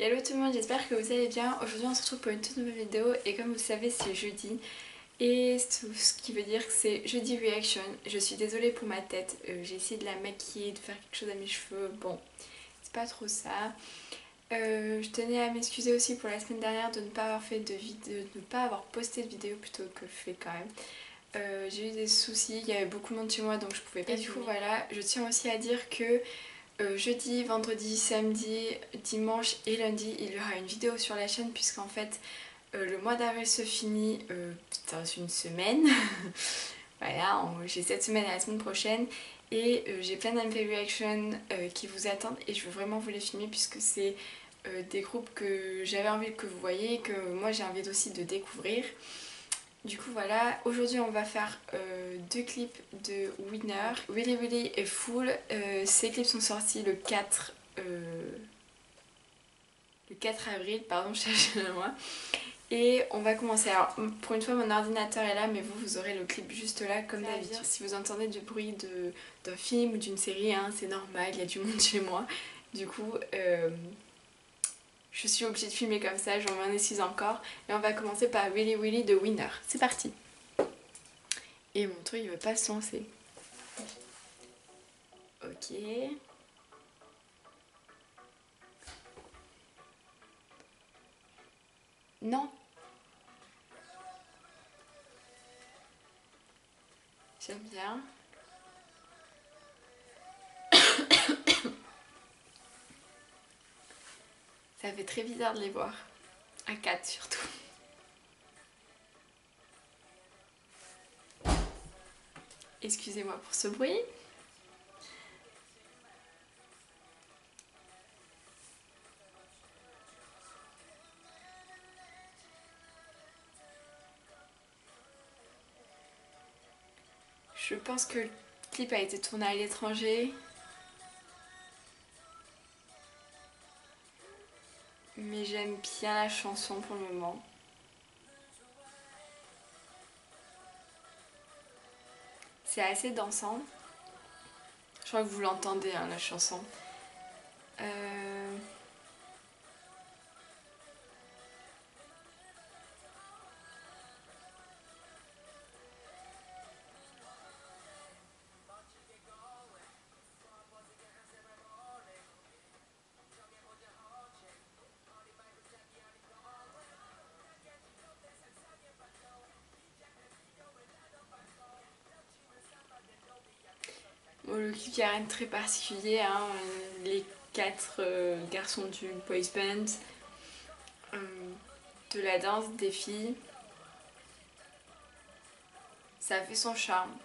Hello tout le monde, j'espère que vous allez bien. Aujourd'hui on se retrouve pour une toute nouvelle vidéo et comme vous le savez c'est jeudi et ce qui veut dire que c'est jeudi reaction. Je suis désolée pour ma tête, j'ai essayé de la maquiller, de faire quelque chose à mes cheveux, bon c'est pas trop ça. Je tenais à m'excuser aussi pour la semaine dernière de ne pas avoir fait de vidéo, de ne pas avoir posté de vidéo plutôt que je fais quand même. J'ai eu des soucis, il y avait beaucoup de monde chez moi donc je pouvais pas. Et du coup voilà, je tiens aussi à dire que jeudi, vendredi, samedi, dimanche et lundi, il y aura une vidéo sur la chaîne puisqu'en fait le mois d'avril se finit dans une semaine. Voilà, j'ai cette semaine et la semaine prochaine et j'ai plein d'MV Reaction qui vous attendent et je veux vraiment vous les filmer puisque c'est des groupes que j'avais envie que vous voyez et que moi j'ai envie aussi de découvrir. Du coup voilà, aujourd'hui on va faire deux clips de Winner, Willy Willy et Full. Ces clips sont sortis le 4 avril, pardon je cherche moi. Et on va commencer. Alors pour une fois mon ordinateur est là mais vous aurez le clip juste là comme d'habitude. Si vous entendez du bruit d'un film ou d'une série, hein, c'est normal, il y a du monde chez moi. Du coup je suis obligée de filmer comme ça, j'en m'en excuse encore. Et on va commencer par Willy Willy de Winner. C'est parti. Et mon truc il veut pas se lancer. Ok. Non. J'aime bien. Ça fait très bizarre de les voir. À 4 surtout. Excusez-moi pour ce bruit. Je pense que le clip a été tourné à l'étranger. Mais j'aime bien la chanson pour le moment. C'est assez dansant. Je crois que vous l'entendez hein, la chanson. Bon, le clip, il n'y a rien de très particulier. Hein. Les 4 garçons du boys band. euh, de la danse, des filles. Ça fait son charme.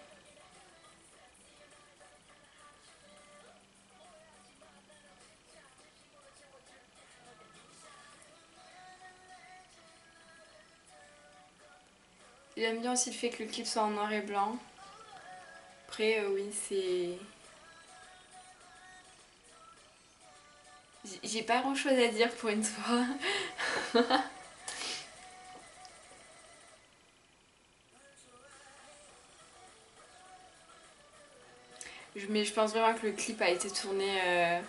J'aime bien aussi le fait que le clip soit en noir et blanc. Après, oui, c'est... J'ai pas grand chose à dire pour une fois. Mais je pense vraiment que le clip a été tourné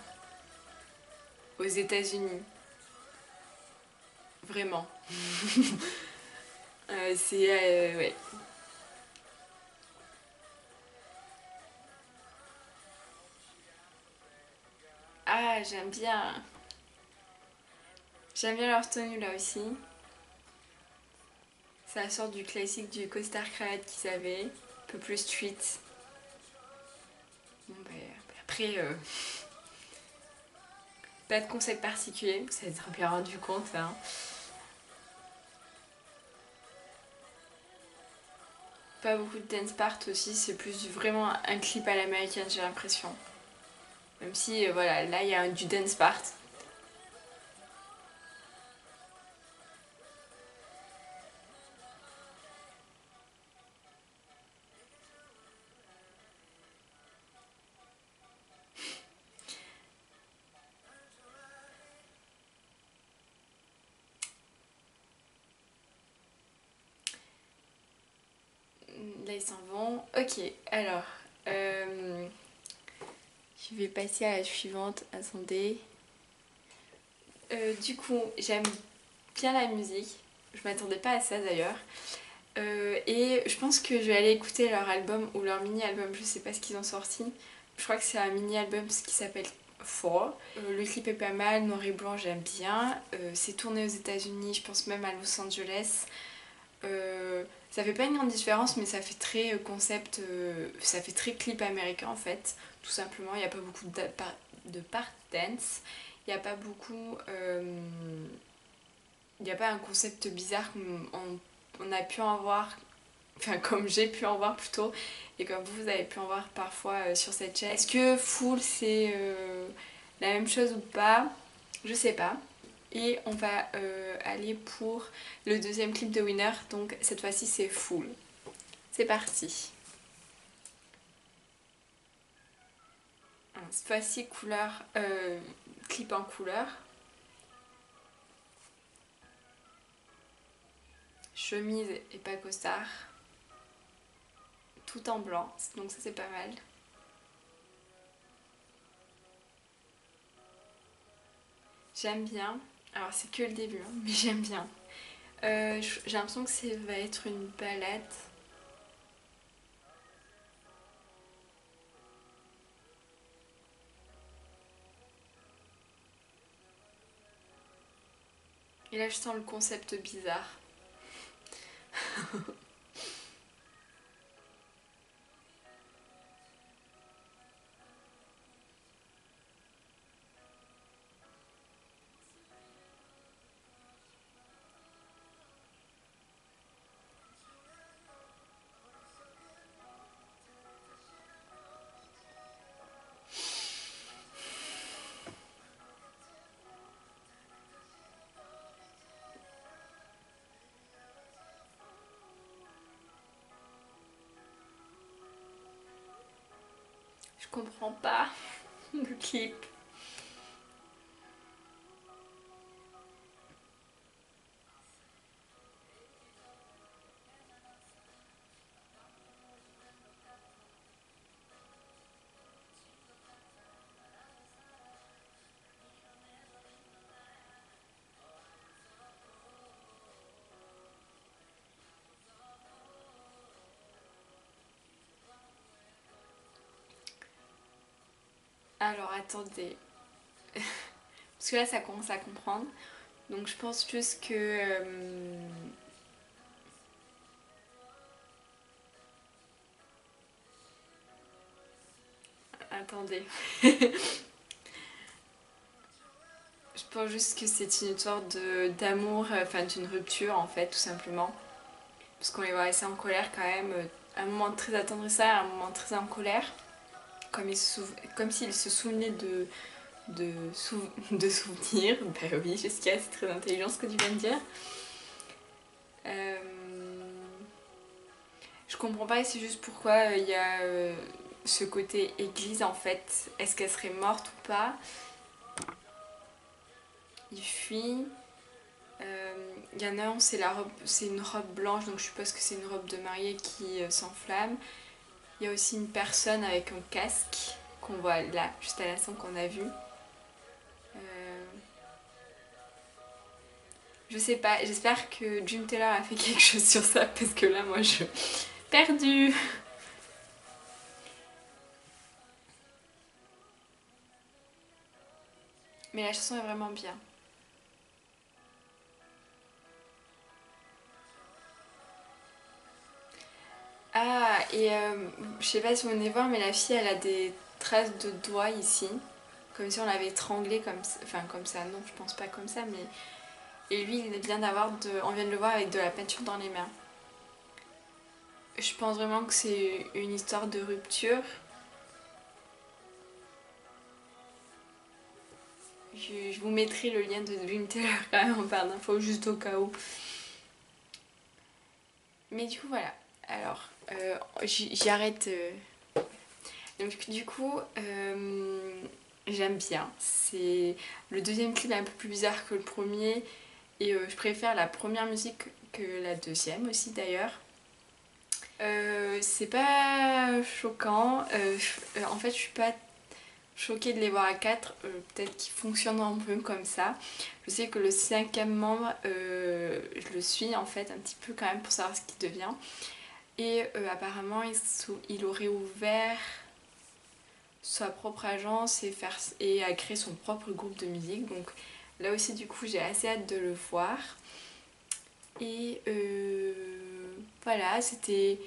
aux États-Unis. Vraiment. C'est... ouais. Ah, j'aime bien. J'aime bien leur tenue là aussi. Ça sort du classique du costard cravate qu'ils avaient. Un peu plus street. Bon, bah, après, pas de concept particulier. Ça va être bien rendu compte. Hein. Pas beaucoup de dance part aussi. C'est plus vraiment un clip à l'américaine, j'ai l'impression. Même si, voilà, là, il y a du dance part. Là, ils s'en vont. Ok, alors... je vais passer à la suivante. Attendez. Du coup, j'aime bien la musique. Je m'attendais pas à ça d'ailleurs. Et je pense que je vais aller écouter leur album ou leur mini-album, je sais pas ce qu'ils ont sorti. Je crois que c'est un mini-album qui s'appelle Four. Le clip est pas mal, noir et blanc, j'aime bien. C'est tourné aux États-Unis, je pense même à Los Angeles. Ça fait pas une grande différence, mais ça fait très concept, ça fait très clip américain en fait, tout simplement. Il n'y a pas beaucoup de part dance, il n'y a pas beaucoup. Il n'y a pas un concept bizarre comme on a pu en voir, enfin comme j'ai pu en voir plutôt, et comme vous avez pu en voir parfois sur cette chaîne. Est-ce que Full c'est la même chose ou pas? Je sais pas. Et on va aller pour le deuxième clip de Winner, donc cette fois-ci c'est Full. C'est parti. Cette fois-ci couleur, clip en couleur. Chemise et pas costard. Tout en blanc, donc ça c'est pas mal. J'aime bien. Alors c'est que le début, hein, mais j'aime bien. J'ai l'impression que ça va être une balade. Et là je sens le concept bizarre. Je comprends pas le clip. Alors attendez. Parce que là ça commence à comprendre. Donc je pense juste que... Attendez. Je pense juste que c'est une histoire d'amour, enfin d'une rupture en fait, tout simplement. Parce qu'on les voit assez en colère quand même. Un moment très attendrissant, un moment très en colère. Comme s'ils se souvenaient de souvenirs. Bah oui, Jessica, c'est très intelligent ce que tu viens de dire. Euh, Je comprends pas, c'est juste pourquoi il y a ce côté église en fait. Est-ce qu'elle serait morte ou pas? Il fuit. Il y en a un, c'est une robe blanche, donc je suppose que c'est une robe de mariée qui s'enflamme. Il y a aussi une personne avec un casque qu'on voit là, juste à l'instant qu'on a vu. Je sais pas, j'espère que June Taylor a fait quelque chose sur ça parce que là, moi, je... Perdu. Mais la chanson est vraiment bien. Ah, et je sais pas si vous venez voir, mais la fille, elle a des traces de doigts ici. Comme si on l'avait étranglée comme ça. Enfin, comme ça, non, je pense pas comme ça, mais... Et lui, il vient d'avoir de... On vient de le voir avec de la peinture dans les mains. Je pense vraiment que c'est une histoire de rupture. Je vous mettrai le lien de Dream Taylor quand même en barre d'infos, juste au cas où. Mais du coup, voilà. Alors, j'y arrête. Donc, du coup, j'aime bien. C'est le deuxième clip est un peu plus bizarre que le premier. Et je préfère la première musique que la deuxième aussi d'ailleurs. C'est pas choquant. En fait, je suis pas choquée de les voir à 4, peut-être qu'ils fonctionnent un peu comme ça. Je sais que le 5e membre, je le suis en fait un petit peu quand même pour savoir ce qu'il devient. Et apparemment il aurait ouvert sa propre agence et a créé son propre groupe de musique. Donc là aussi du coup j'ai assez hâte de le voir. Et voilà, c'était...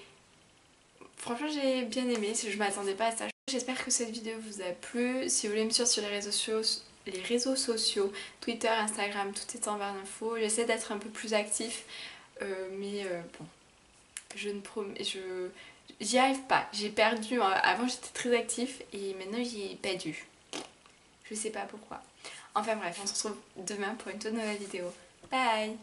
Franchement j'ai bien aimé, je m'attendais pas à ça. J'espère que cette vidéo vous a plu. Si vous voulez me suivre sur les réseaux sociaux, Twitter, Instagram, tout est en barre d'infos. J'essaie d'être un peu plus actif, mais bon, je ne promets... J'y arrive pas, j'ai perdu, avant j'étais très actif et maintenant j'ai perdu. Je sais pas pourquoi. Enfin bref, on se retrouve demain pour une toute nouvelle vidéo. Bye!